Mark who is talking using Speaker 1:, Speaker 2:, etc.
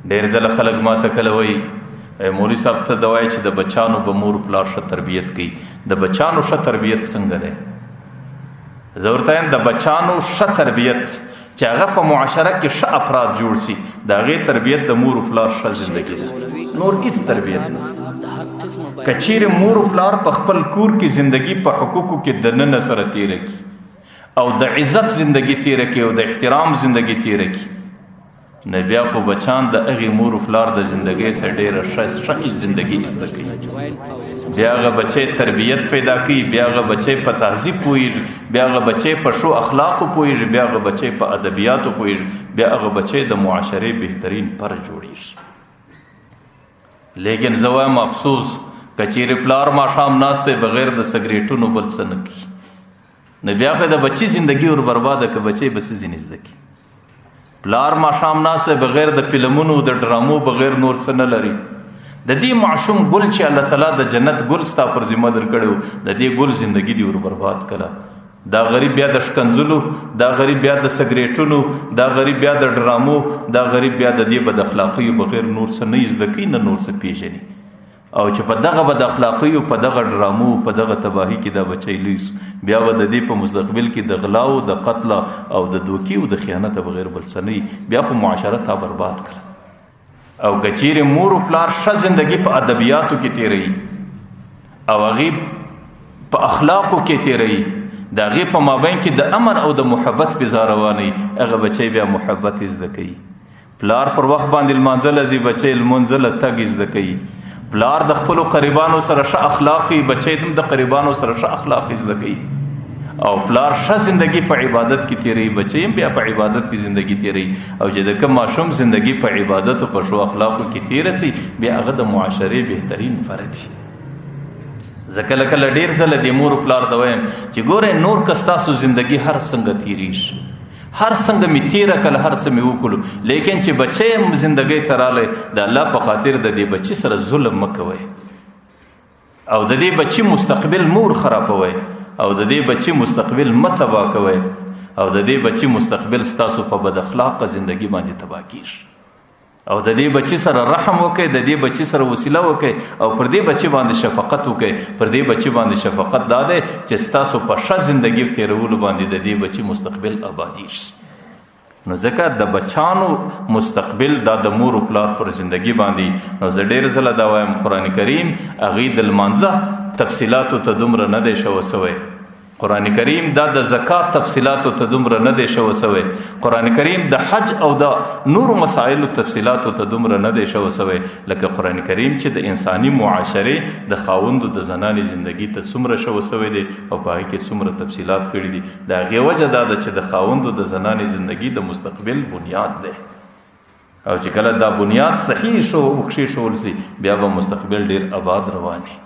Speaker 1: ډېر ځله خلک ما ته کله وایي مولوي صاحب ته دا وایي چې د بچانو به مور پلار ښه تربیت کوي. د بچانو ښه تربیت څنګه دی؟ زه ورته وایم د بچانو ښه تربیت چې هغه په معاشره کې ښه افراد جوړ سي، د هغې تربیت د مور پلار ښه زندګي ده، نور هېڅ تربیت نشته. که چیرې مور پلار په خپل کور کې زندګي په حقوقو کې دننه سره تېره کړي او د عزت زندگی تیره کی او د احترام زندگی تیره کی، نه بیا خو بچان د هغې مور پلار د زندگی سره ډېره ښه زندگی زده کوي. بیا هغه بچی تربیت پیدا کوي، بیا هغه بچی په تهذیب پوهېږي، بیا هغه بچی په ښو اخلاقو پوهېږي، بیا هغه بچی په ادبیاتو پوهېږي، بیا هغه بچی د معاشرې بهترین پر جوړېږي. لیکن زه وایم افسوس که چیرې پلار ماښام ناست دی بغیر د سګریټونو بل څه نه کوي، نه بیا خو د بچی زندگی ور برباده که بچی به څه ځینې زده کړي. پلار ماښام ناست دی بغیر د فلمونو د ډرامو بغیر نور څه نه لري. د دې معشوم ګل چې الله تعالی د جنت ګل ستا پر ذمه درکړی، د دې ګل زندگی دی ور برباد کړه. دا غریب بیا د شکنځلو، دا غریب بیا د سګریټونو، دا غریب بیا د ډرامو، دا غریب بیا د دې بد اخلاقیو بغیر نور څه نه زده کوي، نه نور څه پیژني. او چې په دغه بد اخلاقیو، په دغه ډرامو، په دغه تباهي کې دا بچی لوی سو، بیا به د دې په مستقبل کې د غلاو، د قتل او د دوکي او د خیانت بغیر بل څه نه، بیا خو معاشره تا برباد کړه. او که چیرې مور او پلار ښه زندگی په ادبیاتو کې تېروي او هغې په اخلاقو کې تېروي، د هغې په مابین کې د امن او د محبت فضا روانوي، هغه بچی بیا محبت زده کوي. پلار پر وخت باندې لمانځه ځي، بچی لمونځه له تګ زده کوي. پلار د خپلو قریبانو سره ښه اخلاقي، بچی هم د قریبانو سره ښه اخلاقي زده کوي. او پلار ښه زندگی په عبادت کې تېروي، بچی هم بیا په عبادت کې زندگی تېروي. او چې د کوم ماشوم زندگی په عبادت او په ښو اخلاقو کې تېره سي، بیا هغه د معاشرې بهترین فرد شي. زه کله کله ډېر ځله د مور پلار ته وایم چې ګورئ نور که ستاسو زندگی هر څنګه تېرېږي، هر څنګه مې تېره کړه، هر څه مې وکړو، لیکن چې بچی هم زندګۍ ته رالی، د الله په خاطر د دې بچي سره ظلم مه کوئ او د دې بچي مستقبل مور خرابوئ او د دې بچي مستقبل مه تباه کوئ او د دې بچي مستقبل ستاسو په بد اخلاقه زندگی باندې تباه کېږي. او د دې بچي سره رحم وکړئ، د دې بچي سره وسیله وکړئ او پر دې بچي باندې شفقت وکړئ. پر دې بچي باندې شفقت دا دی چې ستاسو په ښه زندگی تېرولو باندې د دې بچي مستقبل آبادېږي. نو ځکه د بچانو مستقبل دا د مور او پلار پر زندگی باندې. نو زه ډېر ځله دا وایم قرآن کریم هغې د لمانځه تفصیلاتو ته دومره نه دی شوه سوی، قرآن کریم دا د زکات تفصیلاتو ته دومره نه دی شوه سوی، قرآن کریم د حج او د نورو مسایلو تفصیلاتو ته دومره نه دی شوه سوی لکه قرآن کریم چې د انساني معاشرې د خاوند او د زنانې زندگی ته څومره شوه سوی دی او په هغې کې څومره تفصیلات کړي دي. د هغې وجه دا ده چې د خاوند او د زنانې زندگی د مستقبل بنیاد دی، او چې کله دا بنیاد صحیح شو او ښې شول سي، بیا به مستقبل ډېر آباد روان وي.